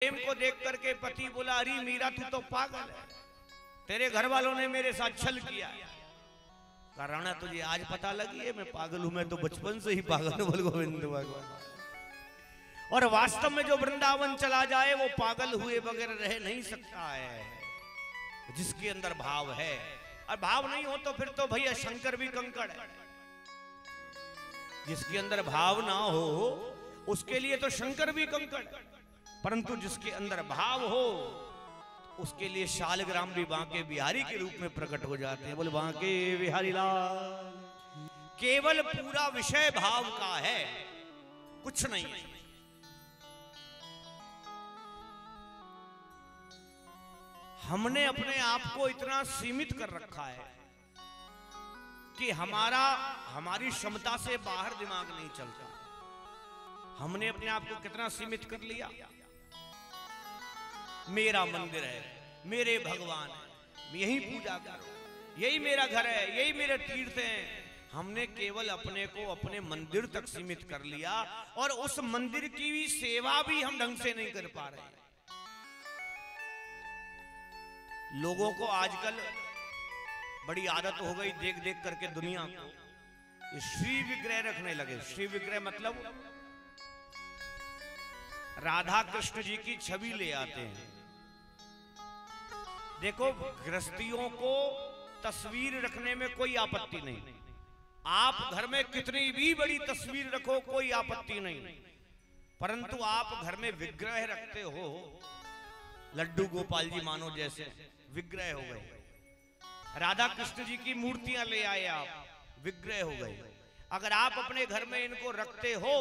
प्रेम को देख करके पति बोला, अरे मीरा तू तो पागल है, तेरे घर वालों ने मेरे साथ छल किया। राणा तुझे आज पता लगी है मैं पागल हूं, मैं तो बचपन से ही पागल हूं गोविंद भगवान। और वास्तव में जो वृंदावन चला जाए वो पागल हुए बगैर रह नहीं सकता है, जिसके अंदर भाव है। और भाव नहीं हो तो फिर तो भैया शंकर भी कंकड़ है। जिसके अंदर भाव ना हो उसके लिए तो शंकर भी कंकड़, परंतु जिसके अंदर भाव हो उसके लिए शालग्राम भी बांके बिहारी के रूप में प्रकट हो जाते हैं। बोले बांके बिहारी लाल। केवल पूरा विषय भाव का है, कुछ नहीं है। हमने अपने आप को इतना सीमित कर रखा है कि हमारी क्षमता से बाहर दिमाग नहीं चलता। हमने अपने आप को कितना सीमित कर लिया। मेरा मंदिर है, मेरे भगवान है, यही पूजा करो, यही मेरा घर है, यही मेरे तीर्थ हैं। हमने केवल अपने को अपने मंदिर तक सीमित कर लिया और उस मंदिर की भी सेवा भी हम ढंग से नहीं कर पा रहे हैं। लोगों को आजकल बड़ी आदत हो गई देख देख करके दुनिया को ये श्री विग्रह रखने लगे। श्री विग्रह मतलब राधा कृष्ण जी की छवि ले आते हैं। देखो गृहस्थियों को तस्वीर रखने में कोई आपत्ति नहीं, आप घर में कितनी भी बड़ी तस्वीर रखो कोई आपत्ति नहीं, परंतु आप घर में विग्रह रखते हो, लड्डू गोपाल जी मानो जैसे विग्रह हो गए, राधा कृष्ण जी की मूर्तियां ले आए आप, विग्रह हो गए। अगर आप अपने घर में इनको रखते हो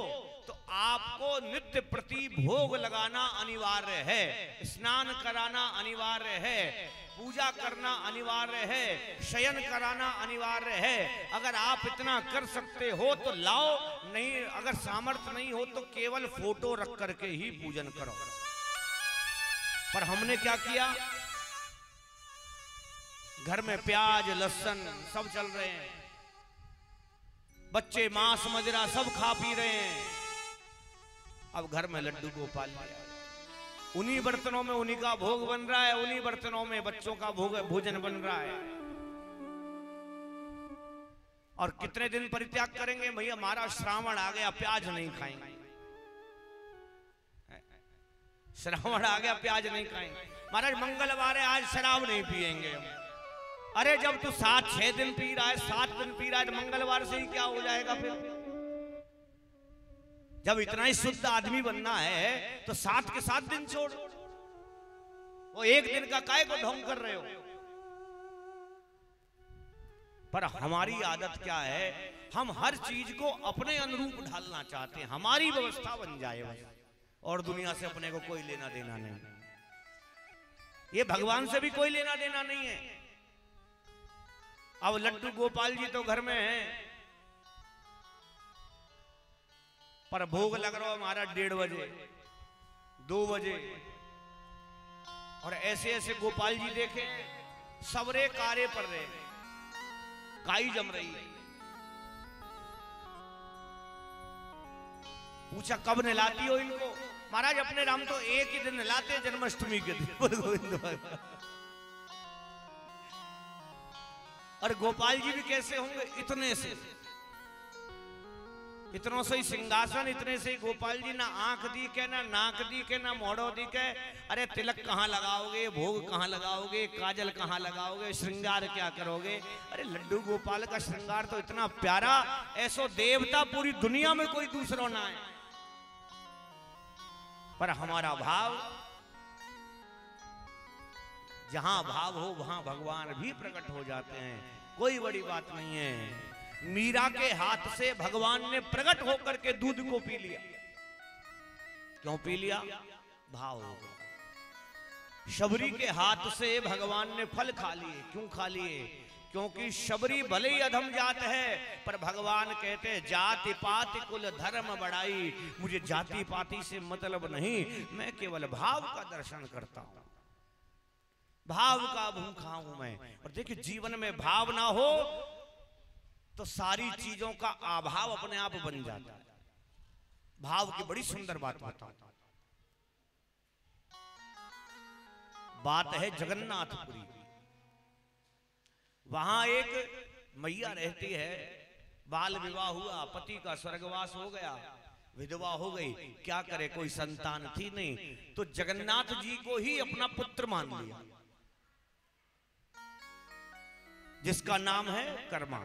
तो आपको नित्य प्रति भोग लगाना अनिवार्य है, स्नान कराना अनिवार्य है, पूजा करना अनिवार्य है, शयन कराना अनिवार्य है। अगर आप इतना कर सकते हो तो लाओ, नहीं अगर सामर्थ्य नहीं हो तो केवल फोटो रख करके ही पूजन करो। पर हमने क्या किया, घर में प्याज लहसुन सब चल रहे हैं, बच्चे मांस मदिरा सब खा पी रहे हैं। अब घर में लड्डू गोपाल लिया, उन्हीं बर्तनों में उन्हीं का भोग बन रहा है, उन्हीं बर्तनों में बच्चों का भोजन बन रहा है। और कितने दिन परित्याग करेंगे भैया, हमारा श्रावण आ गया प्याज नहीं खाएंगे, श्रावण आ गया प्याज नहीं खाएंगे, महाराज मंगलवार है आज शराब नहीं पिएंगे। अरे जब तू 7-6 दिन पी रहा है, 7 दिन पी रहा है, तो मंगलवार से ही क्या हो जाएगा फिर? जब इतना ही शुद्ध आदमी बनना है तो 7 के 7 दिन छोड़, वो एक दिन का काय को ढोंग कर रहे हो। पर हमारी आदत क्या है, हम हर चीज को अपने अनुरूप ढालना चाहते हैं, हमारी व्यवस्था बन जाए बस, और दुनिया से अपने को कोई लेना देना नहीं। ये भगवान से भी कोई लेना देना नहीं है। अब लड्डू गोपाल जी तो घर में हैं, पर भोग लग रहा हमारा 1:30 बजे 2 बजे, और ऐसे ऐसे गोपाल जी देखे सबरे कारे पर रहे, काई जम रही है। पूछा कब नहलाती हो इनको? महाराज अपने राम तो एक ही दिन नहलाते, जन्माष्टमी के दिन। और गोपाल जी भी कैसे होंगे, इतने से, इतनों से ही सिंहासन, इतने से ही गोपाल जी, ना आंख दिखे, ना नाक दिखे, ना मोड़ो दिखे। अरे तिलक कहाँ लगाओगे, भोग कहाँ लगाओगे, काजल कहाँ लगाओगे, श्रृंगार क्या करोगे? अरे लड्डू गोपाल का श्रृंगार तो इतना प्यारा, ऐसो देवता पूरी दुनिया में कोई दूसरा ना है। पर हमारा भाव, जहां भाव हो वहां भगवान भी प्रकट हो जाते हैं, कोई बड़ी बात नहीं है। मीरा के हाथ से भगवान ने प्रकट होकर के दूध को पी लिया। क्यों पी लिया? भाव हो गया। शबरी के हाथ से भगवान ने फल खा लिए। क्यों खा लिए? क्योंकि शबरी भले ही अधम जात है, पर भगवान कहते जाति पाति कुल धर्म बढ़ाई, मुझे जाति पाति से मतलब नहीं, मैं केवल भाव का दर्शन करता हूं, भाव का भूखा हूं मैं। और देखिए जीवन में भाव ना हो तो सारी चीजों का अभाव अपने आप बन जाता है। भाव की बड़ी सुंदर बात बताता हूं। बात है जगन्नाथपुरी की। वहां एक मैया रहती है, बाल विवाह हुआ, पति का स्वर्गवास हो गया, विधवा हो गई, क्या करे, कोई संतान थी नहीं, तो जगन्नाथ जी को ही अपना पुत्र मान लिया, जिसका नाम है कर्मा।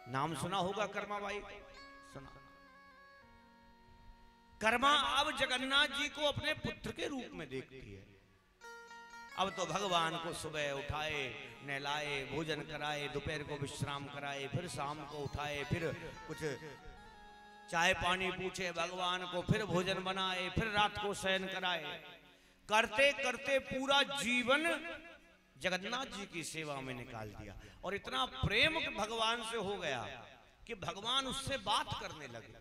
नाम सुना होगा कर्मा बाई, सुना। कर्मा अब जगन्नाथ जी को अपने पुत्र के रूप में देखती है। अब तो भगवान को सुबह उठाए, नहलाए, भोजन कराए, दोपहर को विश्राम कराए, फिर शाम को उठाए, फिर कुछ चाय पानी पूछे भगवान को, फिर भोजन बनाए, फिर रात को शयन कराए। करते करते पूरा जीवन जगन्नाथ जी की सेवा में निकाल दिया। और इतना प्रेम भगवान से हो गया कि भगवान उससे बात करने लगे।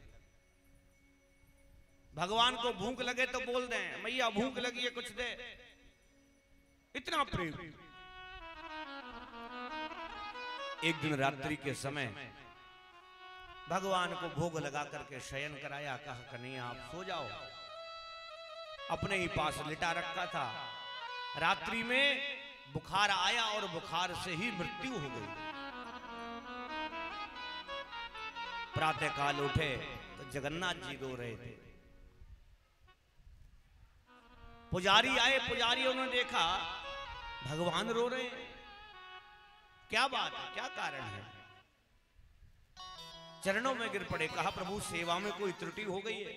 भगवान को भूख लगे तो बोल दें, मैया भूख लगी है कुछ दे, इतना प्रेम। एक दिन रात्रि के समय भगवान को भोग लगा करके शयन कराया, कहा कन्हैया आप सो जाओ। अपने ही पास लिटा रखा था। रात्रि में बुखार आया और बुखार से ही मृत्यु हो गई। प्रातः काल उठे तो जगन्नाथ जी रो रहे थे। पुजारी आए, पुजारियों ने देखा भगवान रो रहे हैं, क्या बात है, क्या कारण है। चरणों में गिर पड़े, कहा प्रभु सेवा में कोई त्रुटि हो गई है।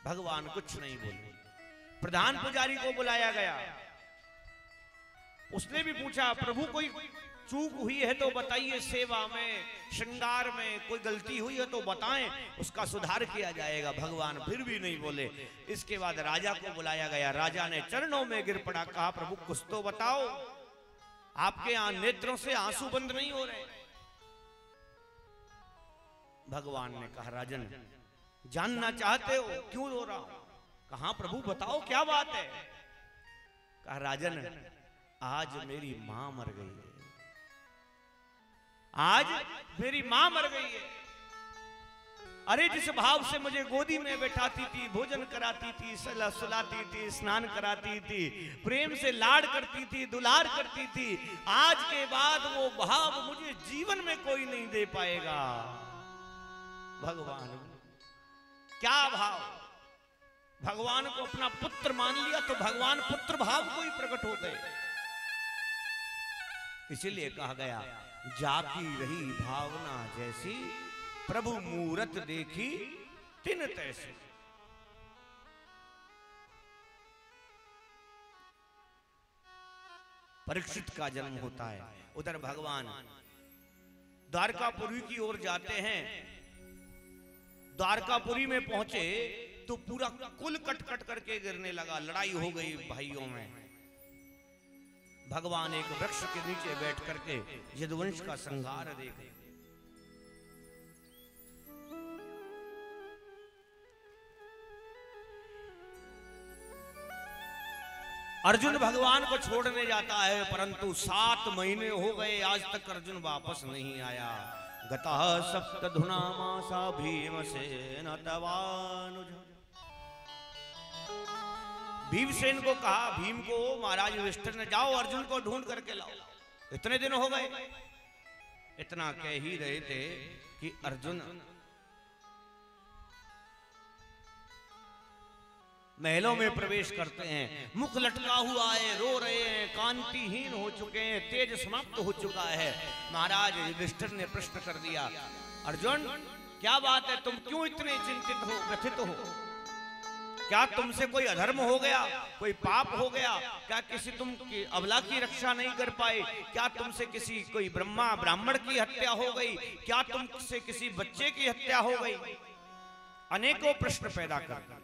भगवान कुछ नहीं बोले। प्रधान पुजारी को बुलाया गया, उसने भी पूछा प्रभु कोई चूक हुई है तो बताइए, सेवा में श्रृंगार में कोई गलती हुई है तो बताएं, उसका सुधार किया जाएगा। भगवान फिर भी नहीं बोले। इसके बाद राजा को बुलाया गया। राजा ने चरणों में गिर पड़ा, कहा प्रभु कुछ तो बताओ, आपके यहां नेत्रों से आंसू बंद नहीं हो रहे। भगवान ने कहा राजन जानना चाहते हो क्यों रो रहा हूं? कहा प्रभु बताओ क्या बात है। कहा राजन आज मेरी मां मर गई है, आज मेरी मां मर गई है। अरे जिस भाव से मुझे गोदी में बैठाती थी, भोजन कराती थी, सुलाती थी, स्नान कराती थी, प्रेम से लाड़ करती थी, दुलार करती थी, आज के बाद वो भाव मुझे जीवन में कोई नहीं दे पाएगा। भगवान क्या भाव, भगवान को अपना पुत्र मान लिया तो भगवान पुत्र भाव को ही प्रकट हो गए। इसीलिए कहा गया जाकी रही भावना जैसी, प्रभु मूरत देखी तिन तैसी। परीक्षित का जन्म होता है। उधर भगवान द्वारकापुरी की ओर जाते हैं। द्वारकापुरी में पहुंचे तो पूरा कुल कट कट करके गिरने लगा, लड़ाई हो गई भाइयों में। भगवान एक वृक्ष के नीचे बैठ करके यदुवंश का संहार देख। अर्जुन भगवान को छोड़ने जाता है, परंतु 7 महीने हो गए आज तक अर्जुन वापस नहीं आया। गतः सप्तधुना मासा भीमसेन तवानुज। भीमसेन को कहा, भीम को महाराज युधिष्ठिर ने जाओ अर्जुन को ढूंढ करके लाओ। इतने दिन हो गए। इतना कह ही रहे थे कि अर्जुन महलों में प्रवेश करते हैं। मुख लटका हुआ है, रो रहे हैं, कांतिहीन हो चुके हैं, तेज समाप्त हो चुका है। महाराज युधिष्ठिर ने प्रश्न कर दिया, अर्जुन क्या बात है, तुम क्यों इतने चिंतित हो, व्यथित हो? क्या तुमसे कोई अधर्म हो गया, कोई पाप हो गया? क्या किसी तुम की अबला की रक्षा नहीं कर पाए? क्या तुमसे किसी कोई ब्राह्मण की हत्या हो गई? क्या तुमसे किसी बच्चे की हत्या हो गई? अनेकों प्रश्न पैदा कर।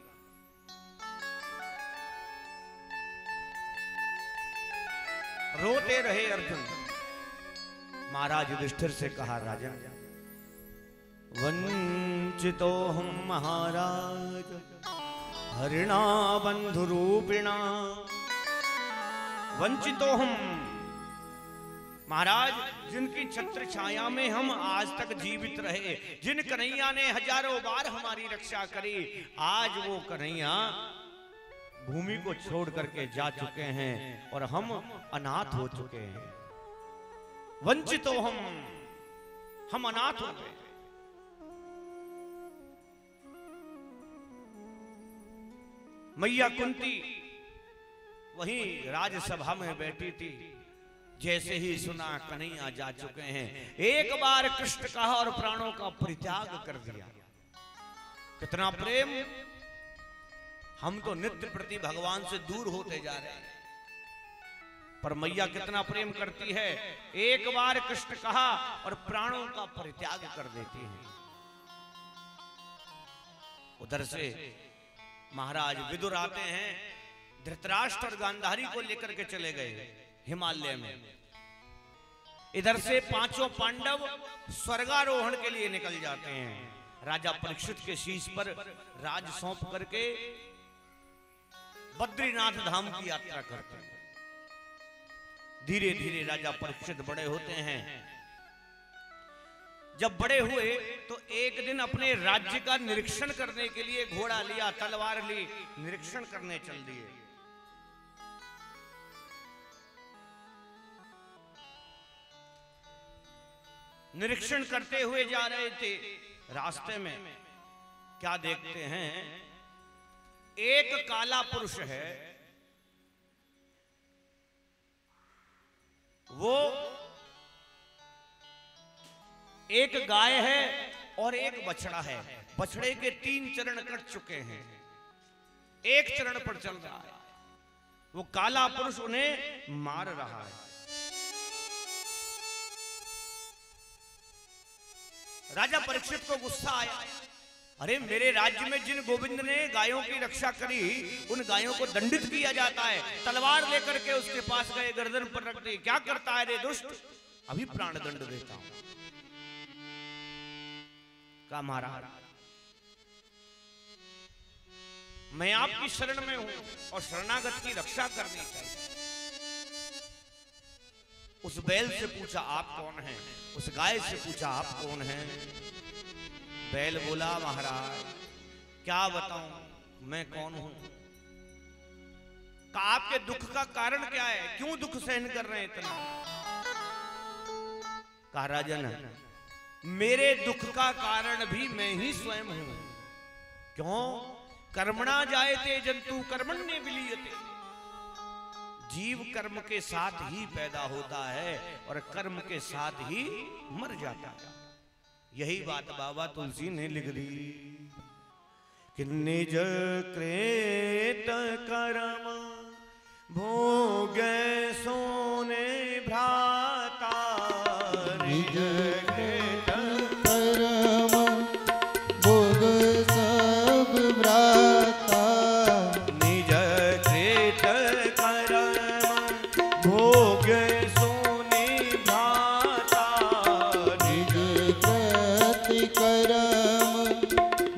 रोते रहे अर्जुन। महाराज युधिष्ठिर से कहा, राजन वंचितो हम महाराज हरिणा बंधु रूपिणा। वंचितो हम महाराज, जिनकी छत्र छाया में हम आज तक जीवित रहे, जिन कन्हैया ने हजारों बार हमारी रक्षा करी, आज वो कन्हैया भूमि को छोड़ करके जा चुके हैं और हम अनाथ हो चुके हैं, वंचित हो हम अनाथ हो गए। मैया कुंती वहीं राज्यसभा में बैठी थी, जैसे ही सुना कन्हैया जा चुके हैं, एक बार कृष्ण कहा और प्राणों का परित्याग कर दिया। कितना प्रेम! हम तो नित्य प्रति भगवान से दूर होते जा रहे हैं, पर मैया कितना प्रेम करती है। एक बार कृष्ण कहा और प्राणों का परित्याग कर देती है। उधर से महाराज विदुर आते हैं, धृतराष्ट्र और गांधारी को लेकर के चले गए हिमालय में। इधर से पांचों पांडव स्वर्गारोहण के लिए निकल जाते हैं। राजा परीक्षित के शीश पर राज सौंप करके बद्रीनाथ धाम की यात्रा करते हैं। धीरे धीरे राजा परीक्षित बड़े होते हैं। जब बड़े हुए तो एक दिन अपने राज्य का निरीक्षण करने के लिए घोड़ा लिया, तलवार ली, निरीक्षण करने चल दिए। निरीक्षण करते हुए जा रहे थे, रास्ते में क्या देखते हैं, एक काला पुरुष है, वो एक गाय है और एक बछड़ा है। बछड़े के 3 चरण कट चुके हैं, एक चरण पर चल रहा है। वो काला पुरुष उन्हें मार रहा है। राजा परीक्षित को गुस्सा आया, अरे मेरे राज्य में जिन गोविंद ने गायों की रक्षा करी, उन गायों को दंडित किया जाता है। तलवार लेकर के उसके पास गए, गर्दन पर रख दी। क्या करता है रे दुष्ट, अभी प्राण दंड देता हूं। का महाराज, मैं आपकी शरण में हूं और शरणागत की रक्षा करनी चाहिए। उस बैल से पूछा आप कौन हैं, उस गाय से पूछा आप कौन हैं। बैल बोला महाराज क्या बताऊं मैं कौन हूं। का आपके दुख का कारण क्या है, क्यों दुख सहन कर रहे हैं इतना। कहा राजन मेरे दुख का कारण भी मैं ही स्वयं हूं। क्यों, कर्मणा जायते जंतु कर्मण्ये विलीयते। जीव कर्म के साथ ही पैदा होता है और कर्म के साथ ही मर जाता है। यही बात बाबा तुलसी ने लिख दी कि निज कृत कर्म भोगे सोने भ्राता। निज कृत कर्म भोग सब भ्राता। निज कृत कर्म भोग सोने भ्राता। निज कृत कर्म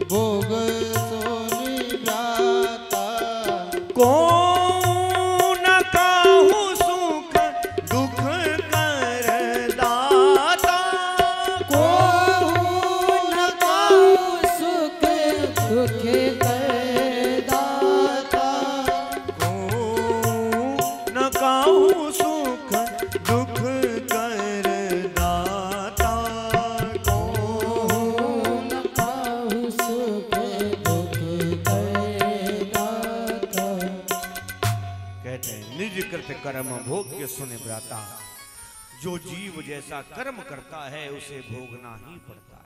भोग सोने भ्राता। कौन काहू सुख दुख कर दाता। कौन काहू सुख दुख कर दाता। कौन काहू सुख दुख कर दाता। कौन काहू सुख दुख कर दाता। कहते हैं निज कृत कर्म भोग्य सुने भ्राता। जो जीव जैसा कर्म करता है उसे भोगना ही पड़ता है।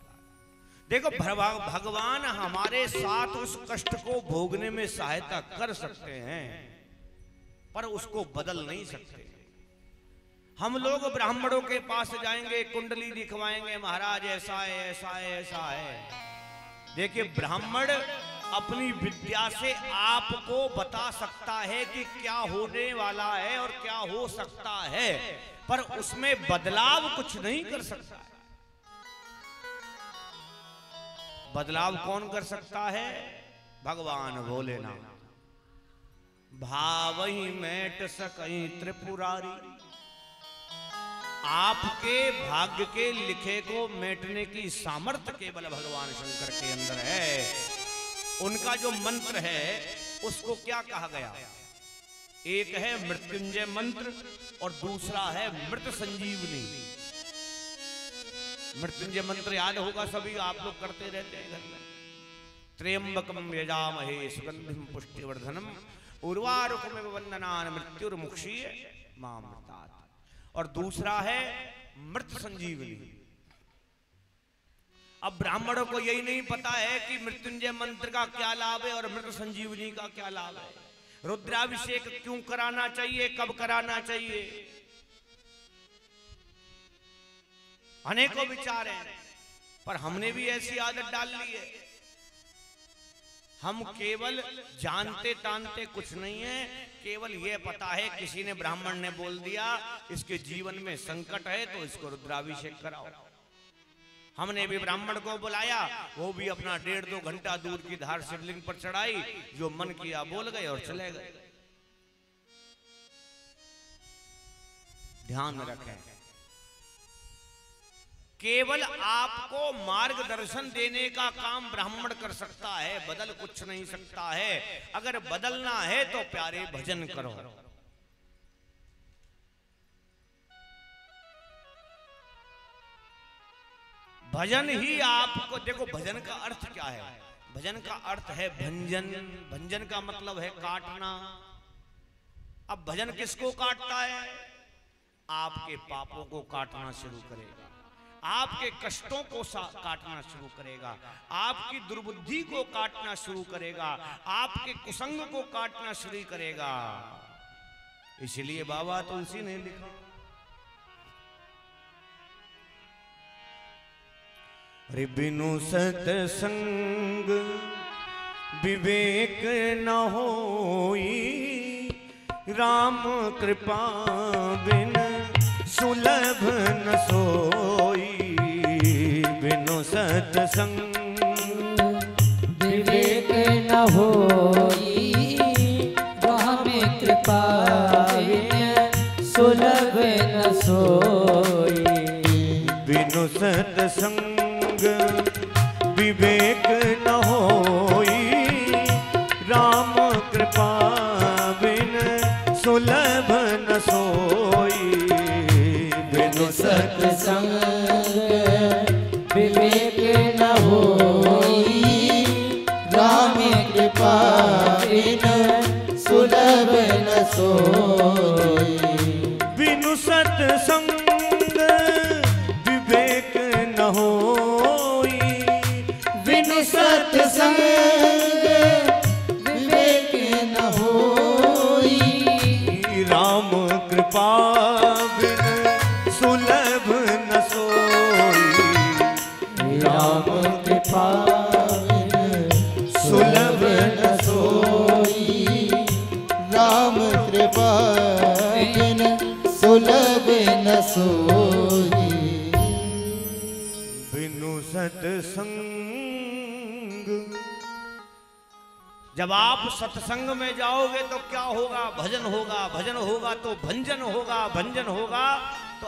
देखो भगवान हमारे साथ उस कष्ट को भोगने में सहायता कर सकते हैं, पर उसको बदल नहीं सकते। हम लोग ब्राह्मणों के पास जाएंगे, कुंडली दिखवाएंगे, महाराज ऐसा है ऐसा है ऐसा है। देखिए ब्राह्मण अपनी विद्या से आपको बता सकता है कि क्या होने वाला है और क्या हो सकता है, पर उसमें बदलाव कुछ नहीं कर सकता है। बदलाव कौन कर सकता है, भगवान भोलेनाथ। भावहि मैट सकई त्रिपुरारी। आपके भाग्य के लिखे को मेटने की सामर्थ्य केवल भगवान शंकर के अंदर है। उनका जो मंत्र है उसको क्या कहा गया? एक है मृत्युंजय मंत्र और दूसरा है मृत संजीवनी। मृत्युंजय मंत्र याद होगा सभी, आप लोग करते रहते हैं घर में। त्र्यंबकम यजामहे सुगंधिम पुष्टिवर्धनम उर्वारुकमिव वन्दनान् मृत्युर्मुक्षीय मामृतात्। और दूसरा है मृत संजीवनी। अब ब्राह्मणों को यही नहीं पता है कि मृत्युंजय मंत्र का क्या लाभ है और मृत संजीवनी का क्या लाभ है। रुद्राभिषेक क्यों कराना चाहिए, कब कराना चाहिए, अनेकों विचार हैं। पर हमने भी ऐसी आदत डाल ली है, हम केवल जानते तानते कुछ नहीं है, केवल ये पता है किसी ने, ब्राह्मण ने बोल दिया इसके जीवन में संकट है तो इसको रुद्राभिषेक कराओ। हमने भी ब्राह्मण को बुलाया, वो भी अपना 1.5-2 घंटा दूध की धार शिवलिंग पर चढ़ाई, जो मन किया बोल गए और चले गए। ध्यान रखें, केवल आपको मार्गदर्शन देने का काम ब्राह्मण कर सकता है, बदल कुछ नहीं सकता है। अगर बदलना है तो प्यारे भजन करो। भजन ही आपको, देखो भजन का अर्थ क्या है? भजन का अर्थ है भंजन। भंजन का मतलब है काटना। अब भजन किसको काटता है? आपके पापों को काटना शुरू करेगा, आपके कष्टों को काटना शुरू करेगा, आपकी दुर्बुद्धि को काटना शुरू करेगा, आपके कुसंग को काटना शुरू करेगा। इसलिए बाबा तुलसी ने लिखा, रे बिनु सत्संग विवेक न होई, राम कृपा बिन सुलभ न सोई। बिनु सत्संग विवेक न होई, राम कृपा बिन सुलभ न सोई। बिनु सत्संग विवेक न होई, राम कृपा बिन सुलभ न सोई। बिनु सत्संग विवेक न होई, राम कृपा बिन सुलभ न सोई। बिनु सत्संग विवेक न होई, बिनु सत्संग विवेक न होई, राम कृपा बिन सुलभ न सोई। राम कृपा बिन सुलभ न सोई। राम कृपा बिन सुलभ न सोई। बिनु सत्संग, जब आप सत्संग में जाओगे तो क्या होगा? भजन होगा, भजन होगा तो भंजन होगा, भंजन होगा तो